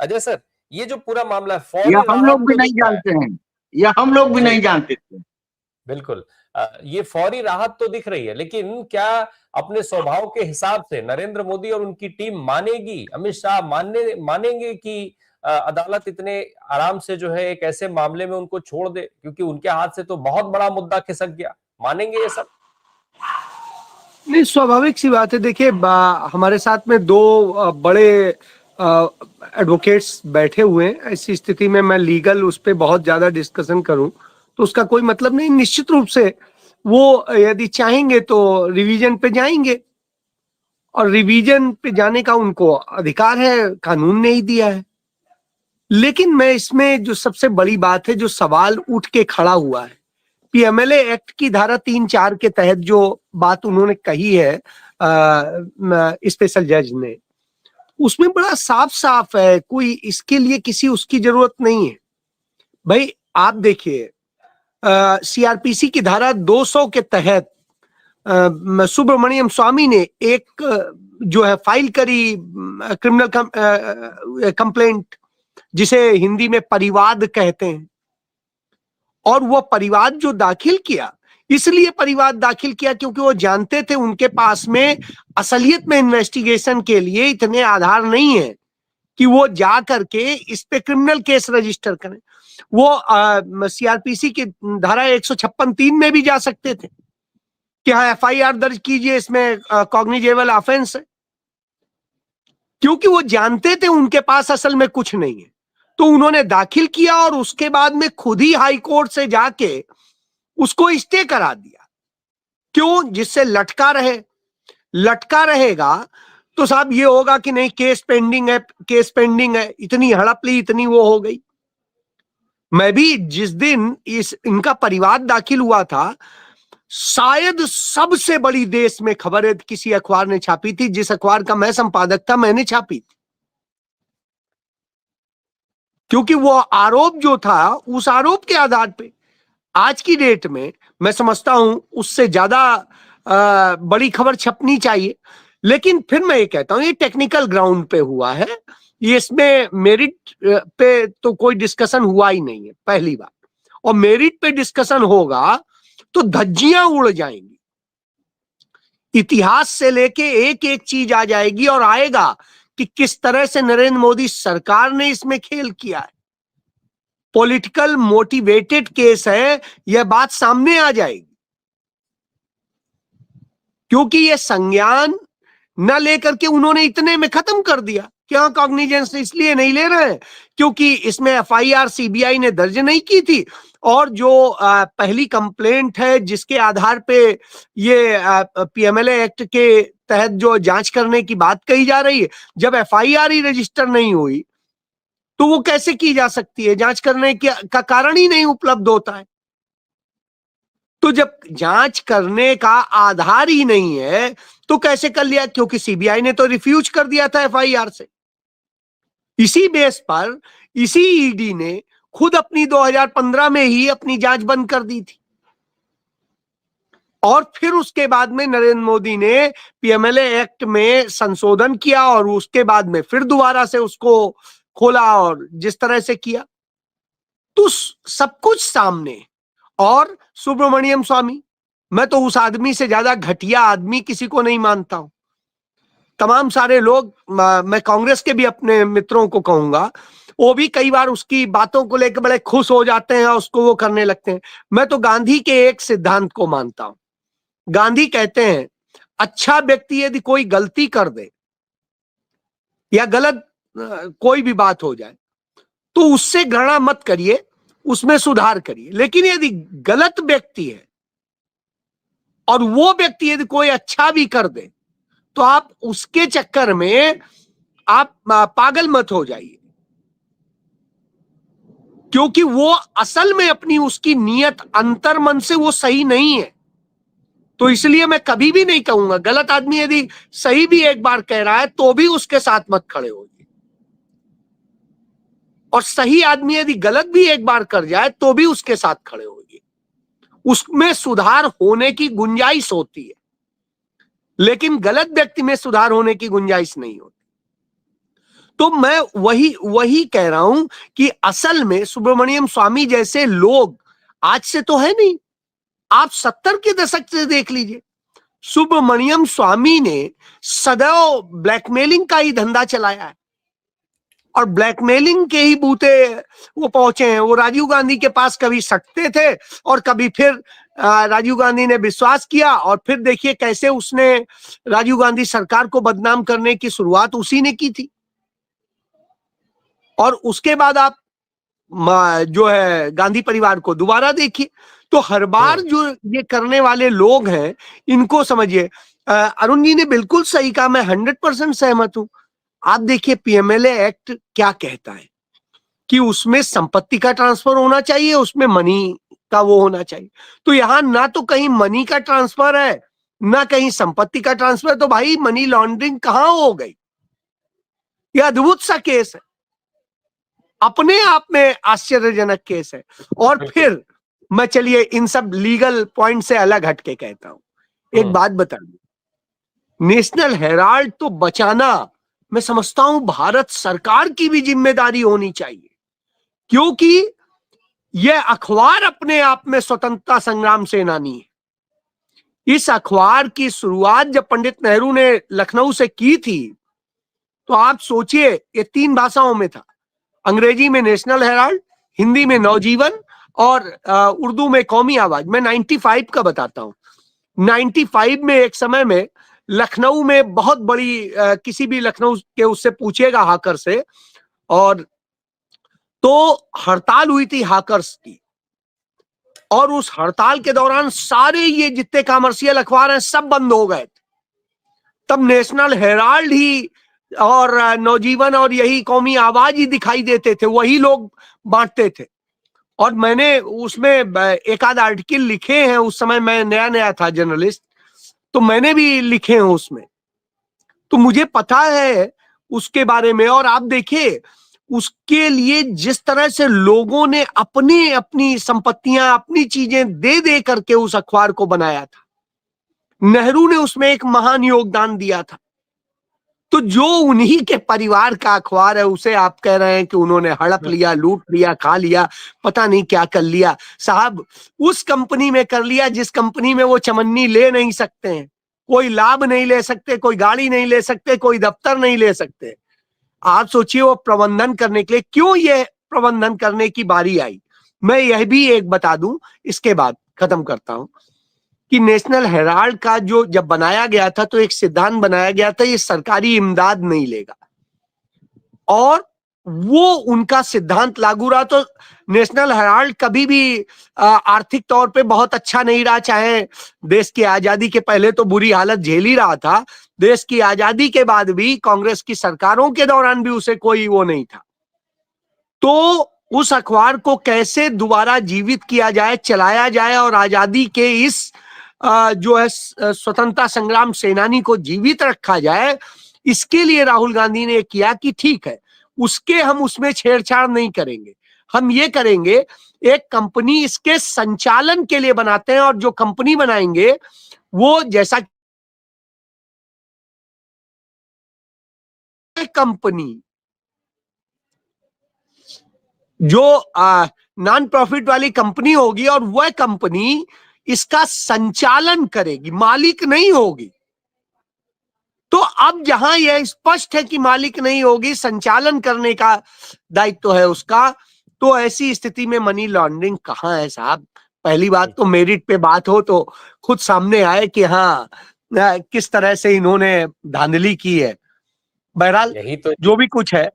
Ajay sir, ये जो पूरा मामला है, या फौरी हम राहत लोग भी तो नहीं दिख रहा है। जानते हैं, या हम लोग भी नहीं जानते थे। बिल्कुल। ये फौरी राहत तो दिख रही है, लेकिन क्या अपने स्वभाव के हिसाब से नरेंद्र मोदी और उनकी टीम मानेगी, अमित शाह मानेंगे कि अदालत इतने आराम से जो है एक ऐसे मामले में उनको छोड़ दे, क्योंकि उनके हाथ से तो बहुत बड़ा मुद्दा खिसक गया। मानेंगे ये सब? नहीं, स्वाभाविक सी बात है। देखिए, हमारे साथ में दो बड़े एडवोकेट्स बैठे हुए हैं। ऐसी स्थिति में मैं लीगल उस पर बहुत ज्यादा डिस्कशन करूं तो उसका कोई मतलब नहीं। निश्चित रूप से वो यदि चाहेंगे तो रिवीजन पे जाएंगे, और रिवीजन पे जाने का उनको अधिकार है, कानून ने ही दिया है। लेकिन मैं इसमें जो सबसे बड़ी बात है, जो सवाल उठ के खड़ा हुआ है, पीएमएलए एक्ट की धारा 3-4 के तहत जो बात उन्होंने कही है स्पेशल जज ने, उसमें बड़ा साफ साफ है, कोई इसके लिए किसी उसकी जरूरत नहीं है। भाई आप देखिए, सीआरपीसी की धारा 200 के तहत सुब्रमण्यम स्वामी ने एक जो है फाइल करी क्रिमिनल कंप्लेंट, जिसे हिंदी में परिवाद कहते हैं। और वो परिवाद जो दाखिल किया, इसलिए परिवाद दाखिल किया क्योंकि वो जानते थे उनके पास में असलियत में इन्वेस्टिगेशन के लिए इतने आधार नहीं है कि वो जा करके इस पे क्रिमिनल केस रजिस्टर करें। वो सीआरपीसी की धारा 156(3) में भी जा सकते थे कि हाँ एफआईआर दर्ज कीजिए, इसमें कॉग्निजेबल ऑफेंस है। क्योंकि वो जानते थे उनके पास असल में कुछ नहीं है, तो उन्होंने दाखिल किया और उसके बाद में खुद ही हाई कोर्ट से जाके उसको स्टे करा दिया। क्यों? जिससे लटका रहे। लटका रहेगा तो साहब ये होगा कि नहीं, केस पेंडिंग है, केस पेंडिंग है, इतनी हड़प ली, इतनी वो हो गई। मैं भी जिस दिन इनका परिवाद दाखिल हुआ था, शायद सबसे बड़ी देश में खबर है किसी अखबार ने छापी थी, जिस अखबार का मैं संपादक था, मैंने छापी थी। क्योंकि वो आरोप जो था, उस आरोप के आधार पे आज की डेट में मैं समझता हूं उससे ज्यादा बड़ी खबर छपनी चाहिए। लेकिन फिर मैं ये कहता हूं, ये टेक्निकल ग्राउंड पे हुआ है, ये इसमें मेरिट पे तो कोई डिस्कशन हुआ ही नहीं है, पहली बात। और मेरिट पे डिस्कशन होगा तो धज्जियां उड़ जाएंगी, इतिहास से लेके एक एक चीज आ जाएगी, और आएगा कि किस तरह से नरेंद्र मोदी सरकार ने इसमें खेल किया है। पॉलिटिकल मोटिवेटेड केस है, यह बात सामने आ जाएगी। क्योंकि यह संज्ञान न लेकर के उन्होंने इतने में खत्म कर दिया। क्या कॉग्निजेंस इसलिए नहीं ले रहे हैं क्योंकि इसमें एफआईआर सीबीआई ने दर्ज नहीं की थी, और जो पहली कंप्लेंट है जिसके आधार पे ये पीएमएलए एक्ट के तहत जो जांच करने की बात कही जा रही है, जब एफआईआर ही रजिस्टर नहीं हुई तो वो कैसे की जा सकती है? जांच करने का कारण ही नहीं उपलब्ध होता है। तो जब जांच करने का आधार ही नहीं है तो कैसे कर लिया? क्योंकि सीबीआई ने तो रिफ्यूज कर दिया था एफआईआर से। इसी बेस पर इसी ईडी ने खुद अपनी 2015 में ही अपनी जांच बंद कर दी थी, और फिर उसके बाद में नरेंद्र मोदी ने पीएमएलए एक्ट में संशोधन किया, और उसके बाद में फिर दोबारा से उसको खोला और जिस तरह से किया, तो सब कुछ सामने। और सुब्रमण्यम स्वामी, मैं तो उस आदमी से ज्यादा घटिया आदमी किसी को नहीं मानता हूं। तमाम सारे लोग, मैं कांग्रेस के भी अपने मित्रों को कहूंगा, वो भी कई बार उसकी बातों को लेकर बड़े खुश हो जाते हैं, उसको वो करने लगते हैं। मैं तो गांधी के एक सिद्धांत को मानता हूं। गांधी कहते हैं, अच्छा व्यक्ति यदि कोई गलती कर दे या गलत कोई भी बात हो जाए तो उससे घृणा मत करिए, उसमें सुधार करिए। लेकिन यदि गलत व्यक्ति है और वो व्यक्ति यदि कोई अच्छा भी कर दे तो आप उसके चक्कर में आप पागल मत हो जाइए, क्योंकि वो असल में अपनी उसकी नीयत अंतर्मन से वो सही नहीं है। तो इसलिए मैं कभी भी नहीं कहूंगा, गलत आदमी यदि सही भी एक बार कह रहा है तो भी उसके साथ मत खड़े होइए, और सही आदमी यदि गलत भी एक बार कर जाए तो भी उसके साथ खड़े होइए। उसमें सुधार होने की गुंजाइश होती है, लेकिन गलत व्यक्ति में सुधार होने की गुंजाइश नहीं होती। तो मैं वही कह रहा हूं कि असल में सुब्रमण्यम स्वामी जैसे लोग आज से तो है नहीं, आप 70 के दशक से देख लीजिए। सुब्रमण्यम स्वामी ने सदैव ब्लैकमेलिंग का ही धंधा चलाया है और ब्लैकमेलिंग के ही बूते वो पहुंचे हैं। वो राजीव गांधी के पास कभी सटते थे और कभी फिर राजीव गांधी ने विश्वास किया और फिर देखिए कैसे उसने राजीव गांधी सरकार को बदनाम करने की शुरुआत उसी ने की थी। और उसके बाद आप जो है गांधी परिवार को दोबारा देखिए, तो हर बार जो ये करने वाले लोग हैं इनको समझिए। अरुण जी ने बिल्कुल सही कहा, मैं 100% सहमत हूं। आप देखिए पीएमएलए एक्ट क्या कहता है कि उसमें संपत्ति का ट्रांसफर होना चाहिए, उसमें मनी का वो होना चाहिए। तो यहां ना तो कहीं मनी का ट्रांसफर है ना कहीं संपत्ति का ट्रांसफर, तो भाई मनी लॉन्ड्रिंग कहां हो गई? यह अद्भुत सा केस है, अपने आप में आश्चर्यजनक केस है। और फिर मैं चलिए इन सब लीगल पॉइंट से अलग हटके कहता हूं, एक बात बता दूं, नेशनल हेराल्ड तो बचाना मैं समझता हूं भारत सरकार की भी जिम्मेदारी होनी चाहिए, क्योंकि यह अखबार अपने आप में स्वतंत्रता संग्राम सेनानी है। इस अखबार की शुरुआत जब पंडित नेहरू ने लखनऊ से की थी तो आप सोचिए ये 3 भाषाओं में था, अंग्रेजी में नेशनल हेराल्ड, हिंदी में नवजीवन और उर्दू में कौमी आवाज। मैं 95 का बताता हूं। 95 में एक समय में लखनऊ में बहुत बड़ी किसी भी लखनऊ के उससे पूछेगा हाकर से, और तो हड़ताल हुई थी हाकर्स की, और उस हड़ताल के दौरान सारे ये जितने कमर्शियल अखबार हैं सब बंद हो गए। तब नेशनल हेराल्ड ही और नवजीवन और यही कौमी आवाज ही दिखाई देते थे, वही लोग बांटते थे। और मैंने उसमें एक आध आर्टिकल लिखे हैं, उस समय मैं नया नया था जर्नलिस्ट, तो मैंने भी लिखे हैं उसमें, तो मुझे पता है उसके बारे में। और आप देखिए उसके लिए जिस तरह से लोगों ने अपनी अपनी संपत्तियां अपनी चीजें दे दे करके उस अखबार को बनाया था, नेहरू ने उसमें एक महान योगदान दिया था। तो जो उन्हीं के परिवार का अखबार है उसे आप कह रहे हैं कि उन्होंने हड़प लिया, लूट लिया, खा लिया, पता नहीं क्या कर लिया। साहब उस कंपनी में कर लिया जिस कंपनी में वो चमन्नी ले नहीं सकते हैं, कोई लाभ नहीं ले सकते, कोई गाड़ी नहीं ले सकते, कोई दफ्तर नहीं ले सकते। आप सोचिए वो प्रबंधन करने के लिए क्यों ये प्रबंधन करने की बारी आई। मैं यह भी एक बता दूं, इसके बाद खत्म करता हूं, कि नेशनल हेराल्ड का जो जब बनाया गया था तो एक सिद्धांत बनाया गया था, ये सरकारी इमदाद नहीं लेगा, और वो उनका सिद्धांत लागू रहा। तो नेशनल हेराल्ड कभी भी आर्थिक तौर पे बहुत अच्छा नहीं रहा, चाहे देश की आजादी के पहले तो बुरी हालत झेल ही रहा था, देश की आजादी के बाद भी कांग्रेस की सरकारों के दौरान भी उसे कोई वो नहीं था। तो उस अखबार को कैसे दोबारा जीवित किया जाए, चलाया जाए और आजादी के इस जो है स्वतंत्रता संग्राम सेनानी को जीवित रखा जाए, इसके लिए राहुल गांधी ने किया कि ठीक है उसके हम उसमें छेड़छाड़ नहीं करेंगे, हम ये करेंगे एक कंपनी इसके संचालन के लिए बनाते हैं, और जो कंपनी बनाएंगे वो जैसा कंपनी जो नॉन प्रॉफिट वाली कंपनी होगी और वह कंपनी इसका संचालन करेगी, मालिक नहीं होगी। तो अब जहां यह स्पष्ट है कि मालिक नहीं होगी, संचालन करने का दायित्व है उसका, तो ऐसी स्थिति में मनी लॉन्ड्रिंग कहां है साहब। पहली बात तो मेरिट पे बात हो तो खुद सामने आए कि हाँ किस तरह से इन्होंने धांधली की है। बहरहाल यही तो जो भी कुछ है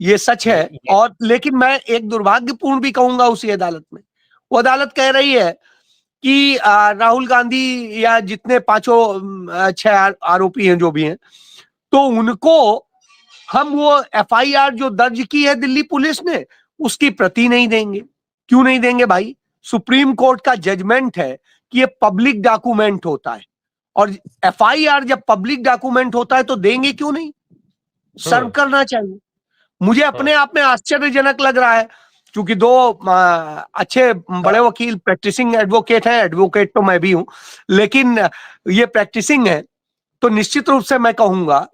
ये सच है। और लेकिन मैं एक दुर्भाग्यपूर्ण भी कहूंगा उसी अदालत में, वो अदालत कह रही है कि राहुल गांधी या जितने 6 आरोपी हैं जो भी हैं, तो उनको हम वो एफआईआर जो दर्ज की है दिल्ली पुलिस ने उसकी प्रति नहीं देंगे। क्यों नहीं देंगे भाई? सुप्रीम कोर्ट का जजमेंट है कि ये पब्लिक डॉक्यूमेंट होता है, और एफआईआर जब पब्लिक डॉक्यूमेंट होता है तो देंगे क्यों नहीं, सर्व करना चाहिए। मुझे अपने आप में आश्चर्यजनक लग रहा है, क्योंकि 2 अच्छे बड़े वकील प्रैक्टिसिंग एडवोकेट हैं, एडवोकेट तो मैं भी हूं, लेकिन ये प्रैक्टिसिंग है, तो निश्चित रूप से मैं कहूंगा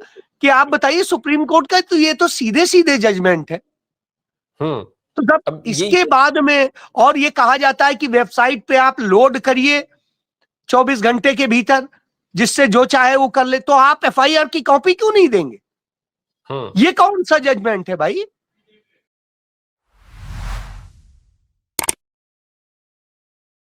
कि आप बताइए सुप्रीम कोर्ट का, तो ये तो सीधे सीधे जजमेंट है। तो जब अब इसके बाद में और ये कहा जाता है कि वेबसाइट पे आप लोड करिए 24 घंटे के भीतर, जिससे जो चाहे वो कर ले, तो आप एफआईआर की कॉपी क्यों नहीं देंगे? ये कौन सा जजमेंट है भाई?